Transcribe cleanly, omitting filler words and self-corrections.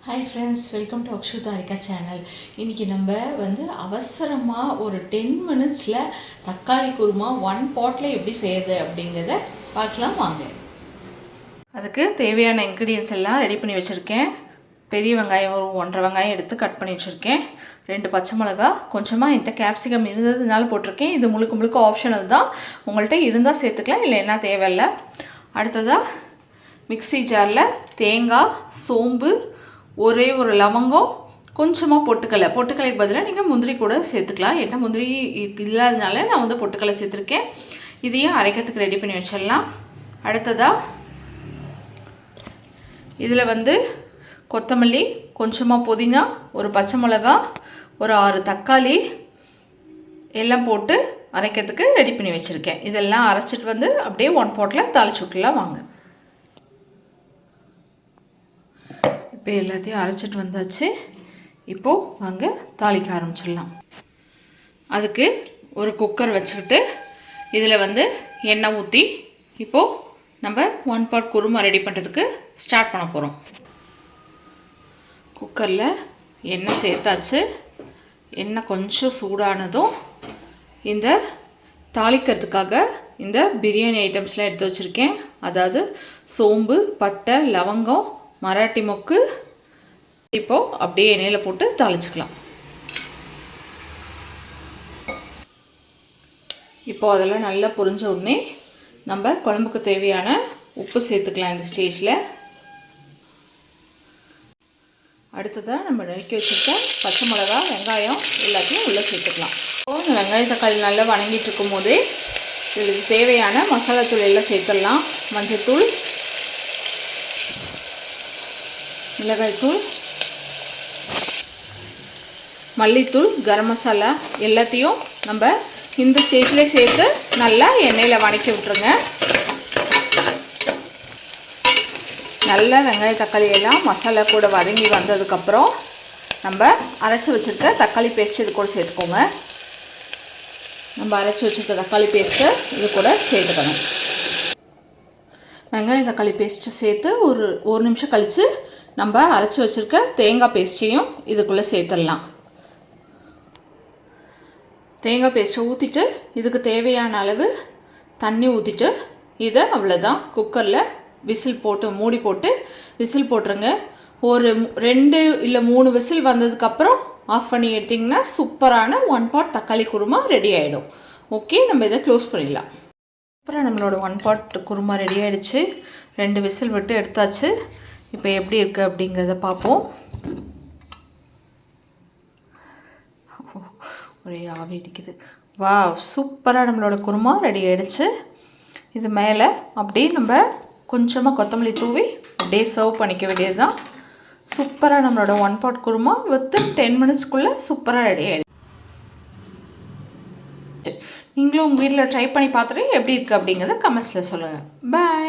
Hi friends, welcome to Akshu Tharika channel. இன்றைக்கி நம்ம அவசரமாக ஒரு 10 மினிட்ஸில் தக்காளி குருமா 1 பாட்டில் எப்படி செய்யுது அப்படிங்கிறத பார்க்கலாம் வாங்க. அதுக்கு தேவையான இன்க்ரீடியன்ஸ் எல்லாம் ரெடி பண்ணி வச்சுருக்கேன். பெரிய வெங்காயம் ஒரு 1.5 வெங்காயம் எடுத்து கட் பண்ணி வச்சுருக்கேன். 2 பச்சை மிளகா, கொஞ்சமாக என்கிட்ட கேப்சிகம் இருந்ததுனால போட்டிருக்கேன். இது முழுக்க ஆப்ஷனல் தான், உங்கள்கிட்ட இருந்தால் சேர்த்துக்கலாம், இல்லைன்னா தேவையில்லை. அடுத்ததாக மிக்ஸி ஜாரில் தேங்காய், சோம்பு, ஒரே ஒரு லவங்கம், கொஞ்சமாக பொட்டுக்கலைக்கு பதிலாக நீங்கள் முந்திரி கூட சேர்த்துக்கலாம். என்ன முந்திரி இல்லாததுனால நான் பொட்டுக்கலை சேர்த்துருக்கேன். இதையும் அரைக்கிறதுக்கு ரெடி பண்ணி வச்சிடலாம். அடுத்ததாக இதில் கொத்தமல்லி, கொஞ்சமாக புதினா, ஒரு பச்சை மிளகா, ஒரு 6 தக்காளி எல்லாம் போட்டு அரைக்கிறதுக்கு ரெடி பண்ணி வச்சுருக்கேன். இதெல்லாம் அரைச்சிட்டு அப்படியே 1 பாட்டில் தாளிச்சு விட்டுலாம் வாங்க. இப்போ எல்லாத்தையும் அரைச்சிட்டு வந்தாச்சு. இப்போது வாங்க தாளிக்க ஆரம்பிச்சிடலாம். அதுக்கு ஒரு குக்கர் வச்சுக்கிட்டு இதில் எண்ணெய் ஊற்றி இப்போது நம்ம 1 பாட் குருமா ரெடி பண்ணுறதுக்கு ஸ்டார்ட் பண்ண போகிறோம். குக்கரில் எண்ணெய் சேர்த்தாச்சு. எண்ணெய் கொஞ்சம் சூடானதும் இந்த தாளிக்கிறதுக்காக இந்த பிரியாணி ஐட்டம்ஸ்லாம் எடுத்து வச்சுருக்கேன். அதாவது சோம்பு, பட்டை, லவங்கம், மராட்டி மொக்கு. இப்போது அப்படியே எண்ணெயில் போட்டு தாளிச்சுக்கலாம். இப்போது அதெல்லாம் நல்லா பொரிஞ்ச உடனே நம்ம குழம்புக்கு தேவையான உப்பு சேர்த்துக்கலாம். இந்த ஸ்டேஜில் அடுத்ததாக நம்ம நறுக்கி வச்சுருக்க பச்சை மிளகா, வெங்காயம் எல்லாத்தையும் உள்ளே சேர்த்துக்கலாம். இப்போது இந்த வெங்காய தக்காளி நல்லா வணங்கிட்டு இருக்கும் போதே இதுக்கு தேவையான மசாலா தூள் எல்லாம் சேர்த்துடலாம். மஞ்சள்தூள், மிளகாய்த்தூள், மல்லித்தூள், கரம் மசாலா எல்லாத்தையும் நம்ம இந்த ஸ்டேஜில் சேர்த்து நல்லா எண்ணெயில் வதக்கி விட்டுருங்க. நல்லா வெங்காய தக்காளி எல்லாம் மசாலா கூட வதங்கி வந்ததுக்கப்புறம் நம்ம அரைச்சி வச்சுருக்க தக்காளி பேஸ்ட்டு இது கூட சேர்த்துக்கோங்க. நம்ம அரைச்சி வச்சுருக்க தக்காளி பேஸ்ட்டு இது கூட சேர்த்துக்கணும். வெங்காய தக்காளி பேஸ்ட்டு சேர்த்து ஒரு நிமிஷம் கழித்து நம்ம அரைச்சி வச்சுருக்க தேங்காய் பேஸ்ட்டையும் இதுக்குள்ளே சேர்த்துடலாம். தேங்காய் பேஸ்ட்டை ஊற்றிட்டு இதுக்கு தேவையான அளவு தண்ணி ஊற்றிட்டு இதை அவ்வளோதான் குக்கரில் விசில் போட்டு மூடி போட்டு விசில் போட்டுருங்க. ஒரு 2 இல்லை 3 விசில் வந்ததுக்கப்புறம் ஆஃப் பண்ணி எடுத்திங்கன்னா சூப்பரான 1 பாட் தக்காளி குருமா ரெடி ஆகிடும். ஓகே, நம்ம இதை க்ளோஸ் பண்ணிடலாம். அப்புறம் நம்மளோட 1 பாட் குருமா ரெடி ஆகிடுச்சு. 2 விசில் விட்டு எடுத்தாச்சு. இப்போ எப்படி இருக்குது அப்படிங்கிறத பார்ப்போம். ஒரே ஆவி அடிக்குது. வா, சூப்பராக நம்மளோட குருமா ரெடி ஆகிடுச்சு. இது மேலே அப்படியே நம்ம கொஞ்சமாக கொத்தமல்லி தூவி அப்படியே சர்வ் பண்ணிக்க வேண்டியது தான். சூப்பராக நம்மளோட 1 பாட் குருமா வித் 10 மினிட்ஸ்க்குள்ளே சூப்பராக ரெடி ஆகிடுச்சு. நீங்களும் உங்கள் வீட்டில் ட்ரை பண்ணி பார்த்துட்டு எப்படி இருக்குது அப்படிங்கிறத கமெண்ட்ஸில் சொல்லுங்கள். பாய்.